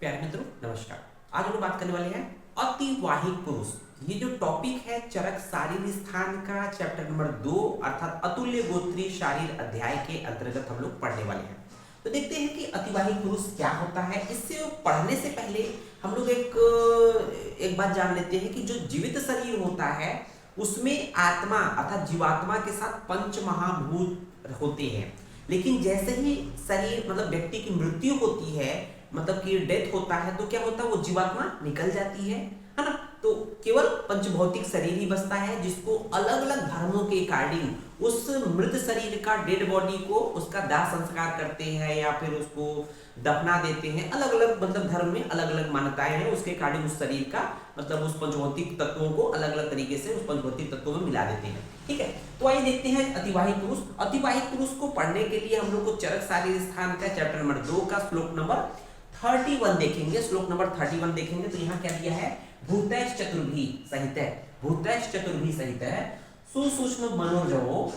प्यारे मित्रों नमस्कार। आज हम लोग बात करने वाले हैं अतिवाहिक पुरुष। ये जो टॉपिक है चरक शारीर स्थान का चैप्टर नंबर 2 अर्थात अतुल्य गोत्री शारीर अध्याय के अंतर्गत हम लोग पढ़ने वाले हैं। तो देखते हैं कि अतिवाहिक पुरुष क्या होता है। इससे पढ़ने से पहले हम लोग एक बात जान लेते हैं कि जो जीवित शरीर होता है उसमें आत्मा अर्थात जीवात्मा के साथ पंच महाभूत होते हैं। लेकिन जैसे ही शरीर मतलब व्यक्ति की मृत्यु होती है, मतलब कि डेथ होता है, तो क्या होता है वो जीवात्मा निकल जाती है ना। तो केवल पंचभौतिक शरीर ही बचता है जिसको अलग अलग धर्मों के अकॉर्डिंग उस मृत शरीर का डेड बॉडी को उसका दाह संस्कार करते हैं या फिर उसको दफना देते हैं। अलग अलग मतलब धर्म में अलग अलग मान्यताएं हैं, उसके अकॉर्डिंग उस शरीर का मतलब उस पंचभौतिक तत्वों को अलग अलग तरीके से उस पंचभौतिक तत्वों में मिला देते हैं। ठीक है, तो आइए देखते हैं अतिवाहिक पुरुष। अतिवाहिक पुरुष को पढ़ने के लिए हम लोग को चरक शारीर स्थान का चैप्टर नंबर 2 का श्लोक नंबर 31 देखेंगे। श्लोक नंबर 31 देखेंगे तो यहाँ क्या दिया है, भूतैश्च चतुर्भी सहित है, भूतैश्च चतुर्भी सहित है सुसूक्ष्म मनोजवो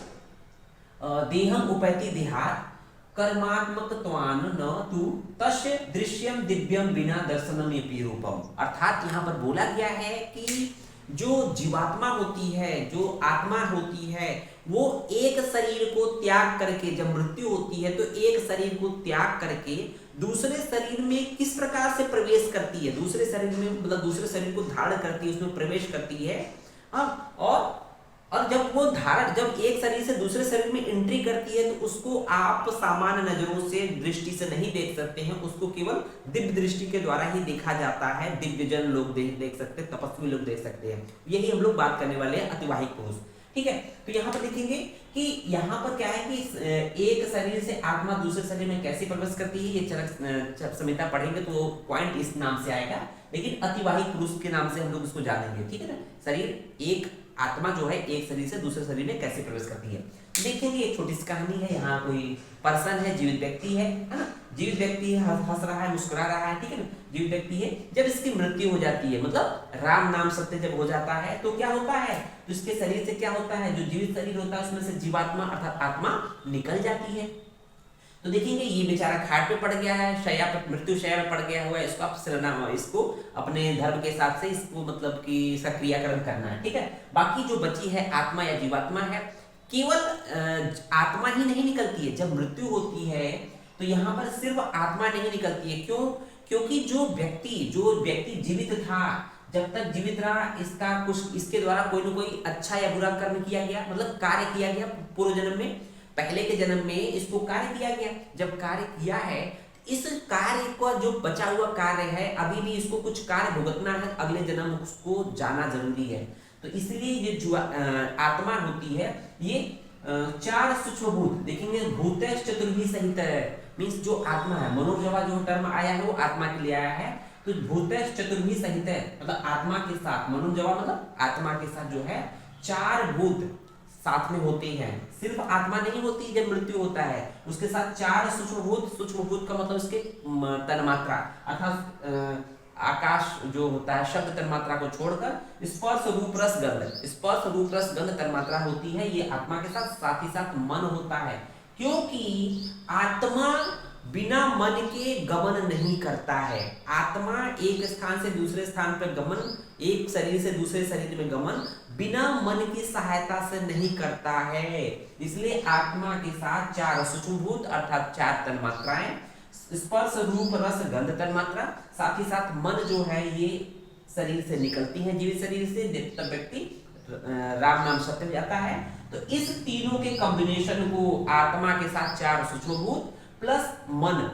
देहम उपैति देहात् कर्मात्मकत्वान न तु तस्य दृश्यम दिव्यम बिना दर्शनम यपि रूपम। अर्थात यहाँ पर बोला गया है कि जो जीवात्मा होती है, जो आत्मा होती है, वो एक शरीर को त्याग करके जब मृत्यु होती है तो एक शरीर को त्याग करके दूसरे शरीर में किस प्रकार से प्रवेश करती है, दूसरे शरीर में मतलब दूसरे शरीर को धारण करती है, उसमें प्रवेश करती है। और जब वो धारण जब एक शरीर से दूसरे शरीर में एंट्री करती है तो उसको आप सामान्य नजरों से दृष्टि से नहीं देख सकते हैं, उसको केवल दिव्य दृष्टि के द्वारा ही देखा जाता है। दिव्यजन लोग देख सकते हैं, तपस्वी लोग देख सकते हैं। यही हम लोग बात करने वाले हैं अतिवाहिक पुरुष। ठीक है, तो यहाँ पर देखेंगे कि यहाँ पर क्या है कि एक शरीर से आत्मा दूसरे शरीर में कैसे प्रवेश करती है, ये चरक संहिता पढ़ेंगे तो पॉइंट इस नाम से आएगा, लेकिन अतिवाहिक पुरुष के नाम से हम लोग इसको जानेंगे। ठीक है ना, शरीर एक आत्मा जो है एक शरीर से दूसरे शरीर में कैसे प्रवेश करती है। देखेंगे एक छोटी सी कहानी है। यहाँ कोई पर्सन है, जीवित व्यक्ति है ना, जीवित व्यक्ति है, हंस रहा है, मुस्कुरा रहा है। ठीक है ना, जीवित व्यक्ति है। जब इसकी मृत्यु हो जाती है मतलब राम नाम सत्य जब हो जाता है तो क्या होता है, तो इसके शरीर से क्या होता है, जो जीवित शरीर होता है उसमें से जीवात्मा अर्थात आत्मा निकल जाती है। तो देखेंगे ये बेचारा खाट पे पड़ गया है, शैया पे मृत्यु शैया में पड़ गया हुआ है, इसको अपने धर्म के हिसाब से इसको मतलब कि सक्रियकरण करना है। ठीक है, बाकी जो बची है आत्मा या जीवात्मा है, केवल आत्मा ही नहीं निकलती है। जब मृत्यु होती है तो यहाँ पर सिर्फ आत्मा नहीं निकलती है। क्यों? क्योंकि जो व्यक्ति जीवित था, जब तक जीवित रहा इसका कुछ इसके द्वारा कोई ना कोई अच्छा या बुरा कर्म किया गया, मतलब कार्य किया गया पूर्व जन्म में, पहले के जन्म में इसको कार्य किया गया। जब कार्य किया है इस कार्य का जो बचा हुआ कार्य है अभी भी इसको कुछ कार्य भुगतना है, अगले जन्म उसको जाना जरूरी है। तो इसलिए ये जो आत्मा होती है ये चार सूक्ष्म भूत देखेंगे, भूतैश्च चतुर्भी सहित है, मींस जो आत्मा है, मनोजवा जो टर्म आया है वो आत्मा के लिए आया है। तो भूतैश्च चतुर्भी सहित है मतलब आत्मा के साथ, मनोजवा मतलब आत्मा के साथ जो है चार भूत साथ में होते हैं। सिर्फ आत्मा नहीं होती, जब मृत्यु होता है उसके साथ चार सूक्ष्म भूत का मतलब इसके तन्मात्रा अर्थात आकाश जो होता है शब्द तन्मात्रा को छोड़कर स्पर्श रूप रस गंध तन्मात्रा होती है, ये आत्मा के साथ ही साथ मन होता है। क्योंकि आत्मा बिना मन के गमन नहीं करता है। आत्मा एक स्थान से दूसरे स्थान पर गमन, एक शरीर से दूसरे शरीर में गमन बिना मन की सहायता से नहीं करता है। इसलिए आत्मा के साथ चार सूक्ष्मभूत अर्थात चार तन्मात्राएं, स्पर्श रूप रस गंध तन्मात्रा, साथ ही साथ मन जो है ये शरीर से निकलती है, जीवित शरीर से तब व्यक्ति राम नाम सत्य हो जाता है। तो इस तीनों के कॉम्बिनेशन को आत्मा के साथ चार सूक्ष्मभूत प्लस मन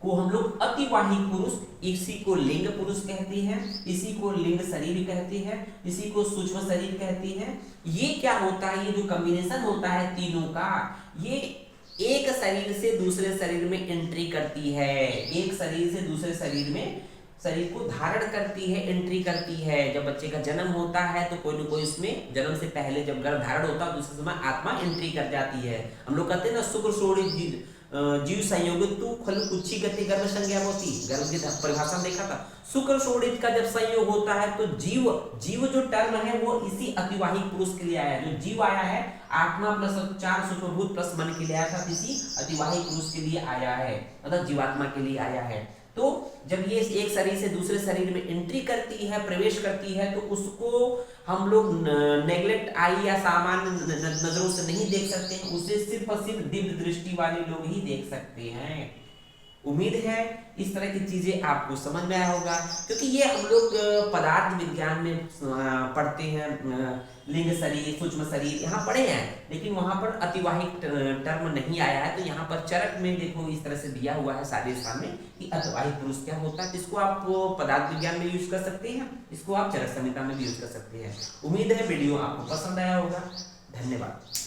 को हम लोग अतिवाहिक पुरुष, इसी को लिंग पुरुष कहती है, इसी को लिंग शरीर कहती है, इसी को सूक्ष्म शरीर कहती है। ये क्या होता है, ये जो कॉम्बिनेशन होता है तीनों का, ये एक शरीर से दूसरे शरीर में एंट्री करती है, एक शरीर से दूसरे शरीर में शरीर को धारण करती है, एंट्री करती है। जब बच्चे का जन्म होता है तो कोई न कोई उसमें जन्म से पहले जब गर्भ धारण होता है दूसरे समय आत्मा एंट्री कर जाती है। हम लोग कहते हैं ना शुक्र शोणित जीव संयोग तू खलु कुच्छी गति गर्भ संज्ञा होती, गर्भ की परिभाषा देखा था। शुक्र शोणित का जब संयोग होता है तो जीव जो टर्म है वो इसी अतिवाहिक पुरुष के लिए आया है। जो जीव आया है आत्मा प्लस चार सूक्ष्मभूत प्लस मन के लिए आया था, इसी अतिवाहिक पुरुष के लिए आया है, मतलब जीवात्मा के लिए आया है। तो जब ये एक शरीर से दूसरे शरीर में एंट्री करती है, प्रवेश करती है, तो उसको हम लोग नेग्लेक्ट आई या सामान्य नजरों से नहीं देख सकते हैं, उसे सिर्फ और सिर्फ दिव्य दृष्टि वाले लोग ही देख सकते हैं। उम्मीद है इस तरह की चीजें आपको समझ में आया होगा, क्योंकि ये हम लोग पदार्थ विज्ञान में पढ़ते हैं, लिंग शरीर, सूक्ष्म शरीर यहाँ पढ़े हैं, लेकिन वहां पर अतिवाहिक टर्म नहीं आया है। तो यहाँ पर चरक में देखो इस तरह से दिया हुआ है सारे स्थान में कि अतिवाहिक पुरुष क्या होता है, इसको आप पदार्थ विज्ञान में यूज कर सकते हैं, इसको आप चरक संहिता में भी यूज कर सकते हैं। उम्मीद है वीडियो आपको पसंद आया होगा। धन्यवाद।